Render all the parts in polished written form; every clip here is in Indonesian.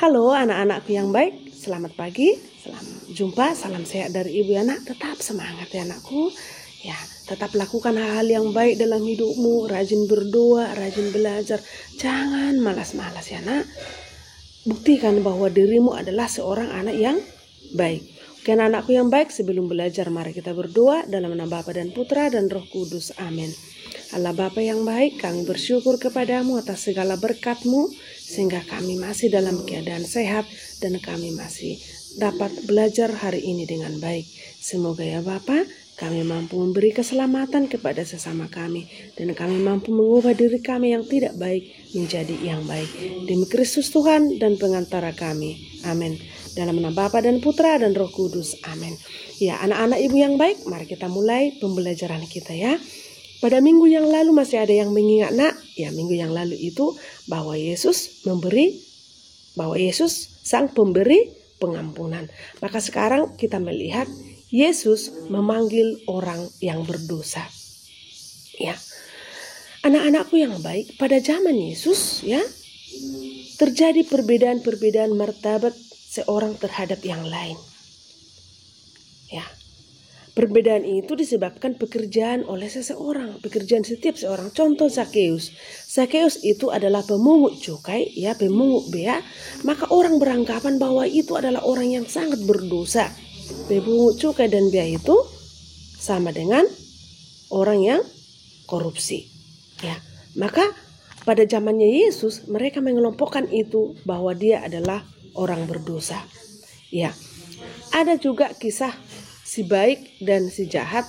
Halo anak-anakku yang baik, selamat pagi, selamat jumpa, salam sehat dari ibu anak. Tetap semangat ya anakku. Ya, tetap lakukan hal-hal yang baik dalam hidupmu, rajin berdoa, rajin belajar. Jangan malas-malas ya nak. Buktikan bahwa dirimu adalah seorang anak yang baik. Oke anak-anakku yang baik, sebelum belajar mari kita berdoa dalam nama Bapa dan Putra dan Roh Kudus. Amin. Allah Bapa yang baik, kami bersyukur kepadamu atas segala berkat-Mu sehingga kami masih dalam keadaan sehat dan kami masih dapat belajar hari ini dengan baik. Semoga ya Bapa, kami mampu memberi keselamatan kepada sesama kami dan kami mampu mengubah diri kami yang tidak baik menjadi yang baik. Demi Kristus Tuhan dan pengantara kami. Amin. Dalam nama Bapa dan Putra dan Roh Kudus. Amin. Ya, anak-anak ibu yang baik, mari kita mulai pembelajaran kita ya. Pada minggu yang lalu masih ada yang mengingat nak, ya minggu yang lalu itu bahwa Yesus sang pemberi pengampunan. Maka sekarang kita melihat Yesus memanggil orang yang berdosa. Ya, anak-anakku yang baik, pada zaman Yesus ya terjadi perbedaan-perbedaan martabat seorang terhadap yang lain. Ya. Perbedaan itu disebabkan pekerjaan oleh seseorang, pekerjaan setiap seorang. Contoh Zakeus. Zakeus itu adalah pemungut cukai, ya, pemungut bea. Maka orang beranggapan bahwa itu adalah orang yang sangat berdosa. Pemungut cukai dan bea itu sama dengan orang yang korupsi. Ya, maka pada zamannya Yesus mereka mengelompokkan itu bahwa dia adalah orang berdosa. Ya, ada juga kisah si baik dan si jahat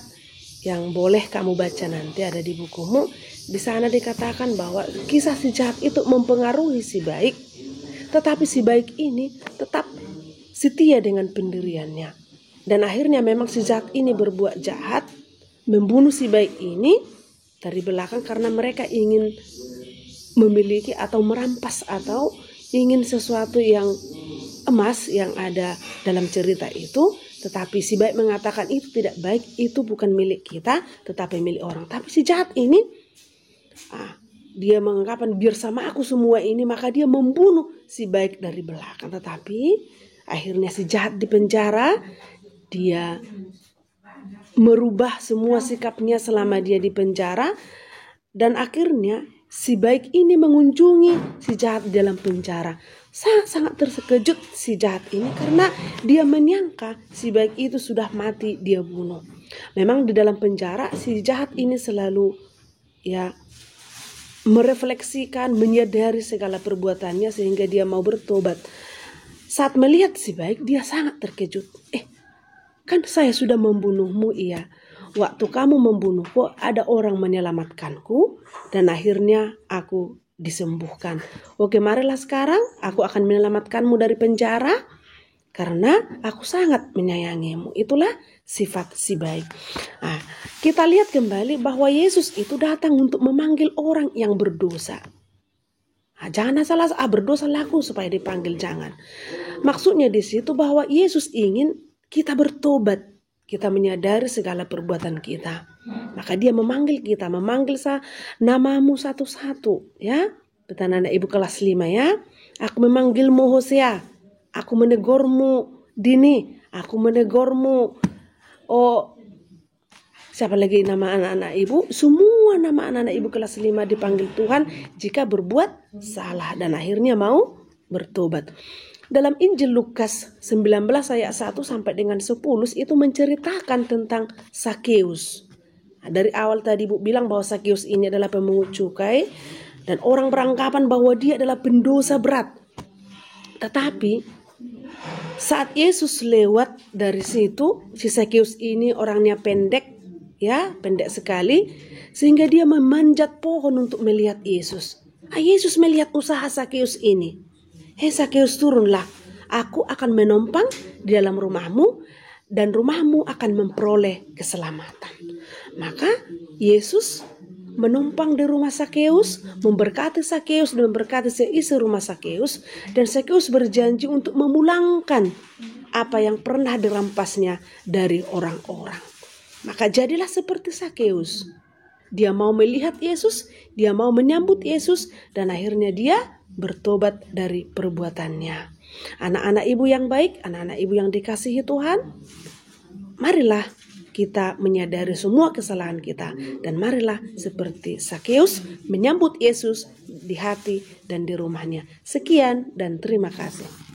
yang boleh kamu baca nanti ada di bukumu. Di sana dikatakan bahwa kisah si jahat itu mempengaruhi si baik, tetapi si baik ini tetap setia dengan pendiriannya. Dan akhirnya memang si jahat ini berbuat jahat, membunuh si baik ini dari belakang karena mereka ingin memiliki atau merampas atau ingin sesuatu yang emas yang ada dalam cerita itu. Tetapi si baik mengatakan itu tidak baik, itu bukan milik kita, tetapi milik orang. Tapi si jahat ini, dia menganggapan biar sama aku semua ini, maka dia membunuh si baik dari belakang. Tetapi akhirnya si jahat di penjara, dia merubah semua sikapnya selama dia di penjara, dan akhirnya si baik ini mengunjungi si jahat dalam penjara. Sangat-sangat terkejut si jahat ini karena dia menyangka si baik itu sudah mati, dia bunuh. Memang di dalam penjara si jahat ini selalu ya merefleksikan, menyadari segala perbuatannya sehingga dia mau bertobat. Saat melihat si baik dia sangat terkejut. Kan saya sudah membunuhmu, iya. Waktu kamu membunuhku ada orang menyelamatkanku dan akhirnya aku disembuhkan. Oke, marilah sekarang aku akan menyelamatkanmu dari penjara karena aku sangat menyayangimu. Itulah sifat si baik. Kita lihat kembali bahwa Yesus itu datang untuk memanggil orang yang berdosa. Jangan asal berdosa laku supaya dipanggil, jangan. Maksudnya di situ bahwa Yesus ingin kita bertobat. Kita menyadari segala perbuatan kita. Maka dia memanggil kita, memanggil namamu satu-satu. Ya, anak ibu kelas 5 ya. Aku memanggilmu Hosea. Aku menegurmu Dini. Aku menegurmu. Siapa lagi nama anak-anak ibu? Semua nama anak-anak ibu kelas 5 dipanggil Tuhan jika berbuat salah dan akhirnya mau bertobat. Dalam Injil Lukas 19 ayat 1 sampai dengan 10 itu menceritakan tentang Zakeus. Dari awal tadi Ibu bilang bahwa Zakeus ini adalah pemungut cukai dan orang beranggapan bahwa dia adalah pendosa berat. Tetapi saat Yesus lewat dari situ, si Zakeus ini orangnya pendek, ya, pendek sekali sehingga dia memanjat pohon untuk melihat Yesus. Yesus melihat usaha Zakeus ini. Zakeus, turunlah, aku akan menumpang di dalam rumahmu dan rumahmu akan memperoleh keselamatan. Maka Yesus menumpang di rumah Zakeus, memberkati Zakeus dan memberkati seisi rumah Zakeus, dan Zakeus berjanji untuk memulangkan apa yang pernah dirampasnya dari orang-orang. Maka jadilah seperti Zakeus. Dia mau melihat Yesus, dia mau menyambut Yesus, dan akhirnya dia bertobat dari perbuatannya. Anak-anak ibu yang baik, anak-anak ibu yang dikasihi Tuhan, marilah kita menyadari semua kesalahan kita, dan marilah seperti Zakheus menyambut Yesus di hati dan di rumahnya. Sekian dan terima kasih.